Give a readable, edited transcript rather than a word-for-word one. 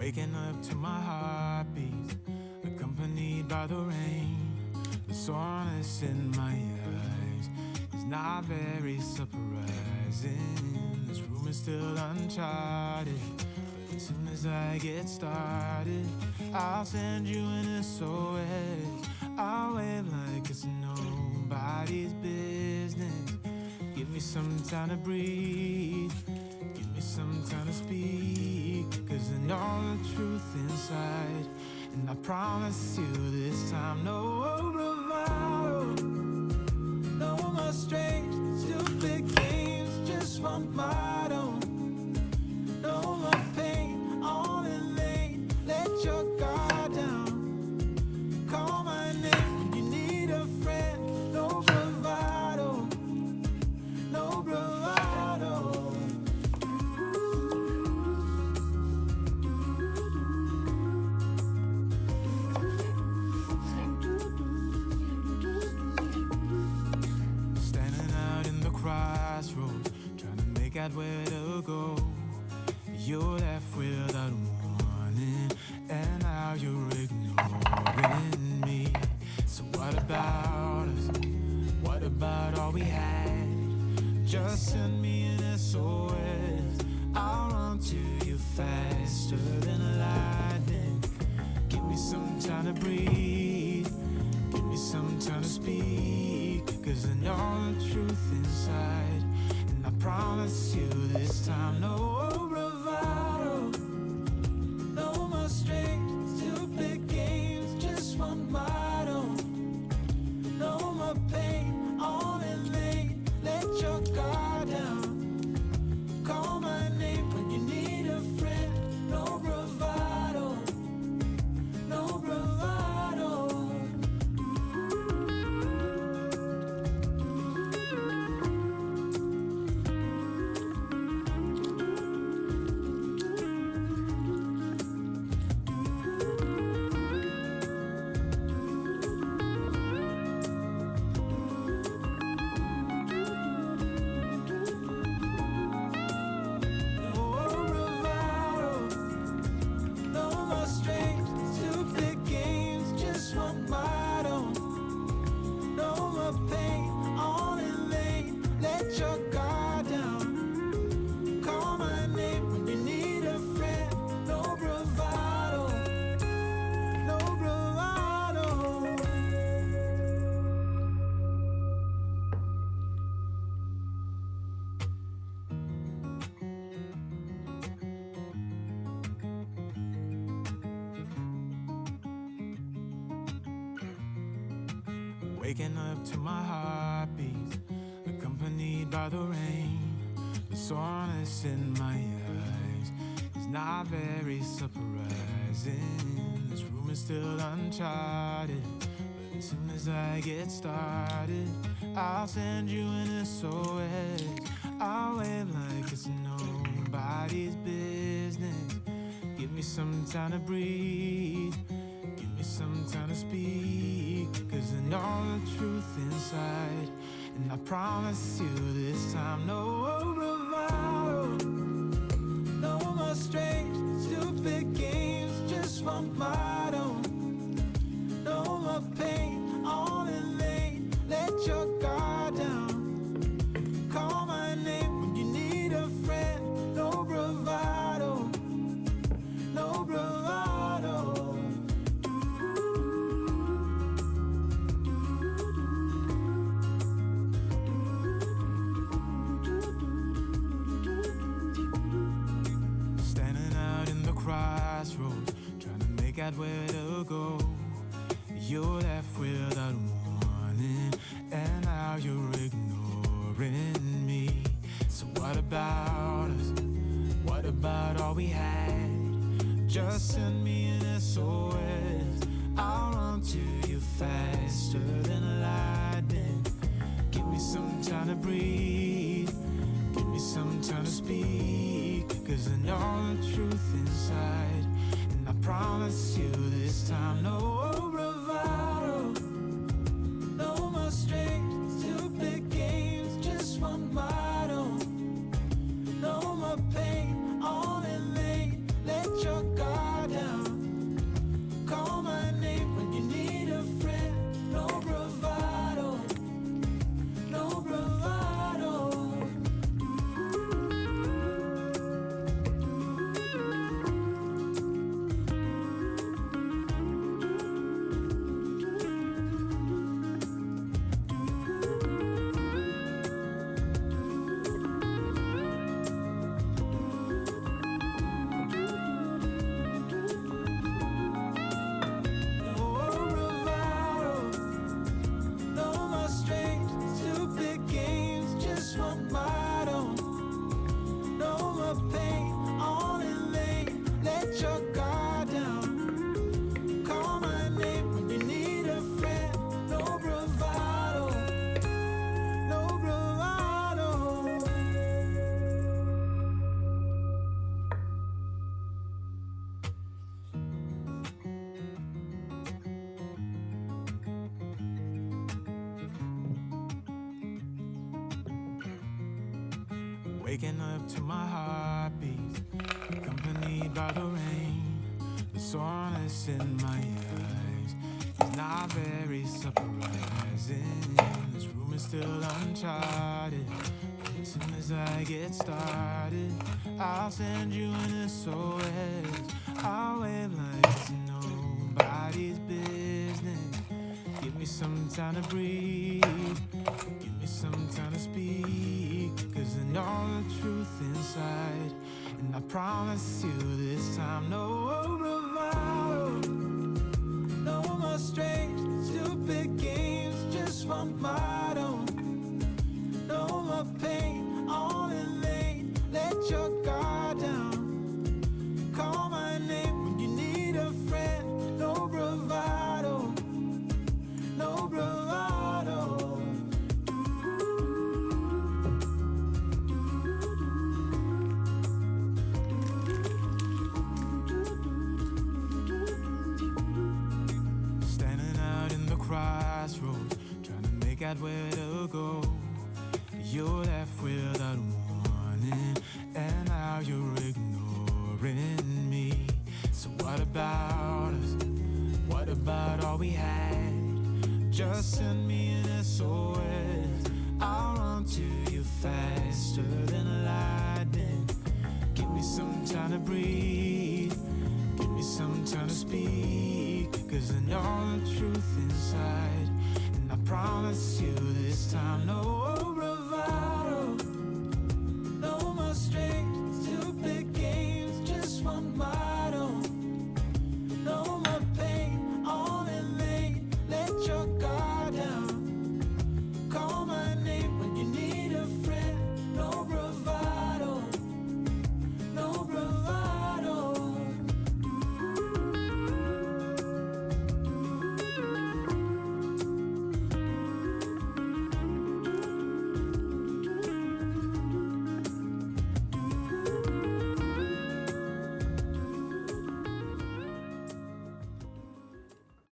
Waking up to my heartbeat, accompanied by the rain. The soreness in my eyes is not very surprising. This room is still uncharted, but as soon as I get started, I'll send you an SOS. I'll wave like it's nobody's business. Give me some time to breathe, give me some time to speak, 'cause I know the truth inside. And I promise you this time, no bravado, no more strange, stupid games, just one motto. No more pain, all in vain, let your guard down. Call my name when you need a friend, no bravado, no bravado. Crossroads, trying to make out where to go. You're left without warning, and now you're ignoring me. So what about us? What about all we had? Just send me an SOS. I'll run to you faster than lightning. Give me some time to breathe, give me some time to speak, 'cause I know the truth inside. And I promise you this time, no bravado, no more strange, stupid games, just one motto. No more pain, all in vain, let your guard down. Call my name when you need a friend, no bravado, no bravado. Waking up to my heartbeat, accompanied by the rain. The soreness in my eyes is not very surprising. This room is still uncharted, but as soon as I get started, I'll send you an SOS. I'll wave like it's nobody's business. Give me some time to breathe, give me some time to speak, 'cause I know the truth inside. And I promise you this time, no bravado, no more strange, stupid games, just one motto. No more pain, all in vain, let your guard down. Call my name when you need a friend, no bravado, no bravado. Crossroads, trying to make out where to go. You're left without warning, and now you're ignoring me. So what about us? What about all we had? Just send me an SOS. I'll run to you faster than lightning. Give me some time to breathe, give me some time to speak, 'cause I know the truth inside. And I promise you this time, no bravado, no more strange, stupid games, just one motto. No more pain, all in vain, let your guard Waking up to my heartbeat, accompanied by the rain. The soreness in my eyes is not very surprising. This room is still uncharted. As soon as I get started, I'll send you an SOS. I'll wave like it's nobody's business. Give me some time to breathe. Give me some time to speak. Cause I know the truth inside. And I promise you this time, no bravado, no more strange, stupid games, just one motto. No more pain, all in vain. Let your guard down. Call my name when you need a friend. No bravado, no bravado. Standing out in the crossroads, trying to make out where to go. You're left without warning, and now you're ignoring me. So what about us? What about all we had? Just send me an SOS. I'll run to you faster than lightning. Give me some time to breathe. Give me some time to speak. Cause I know the truth inside.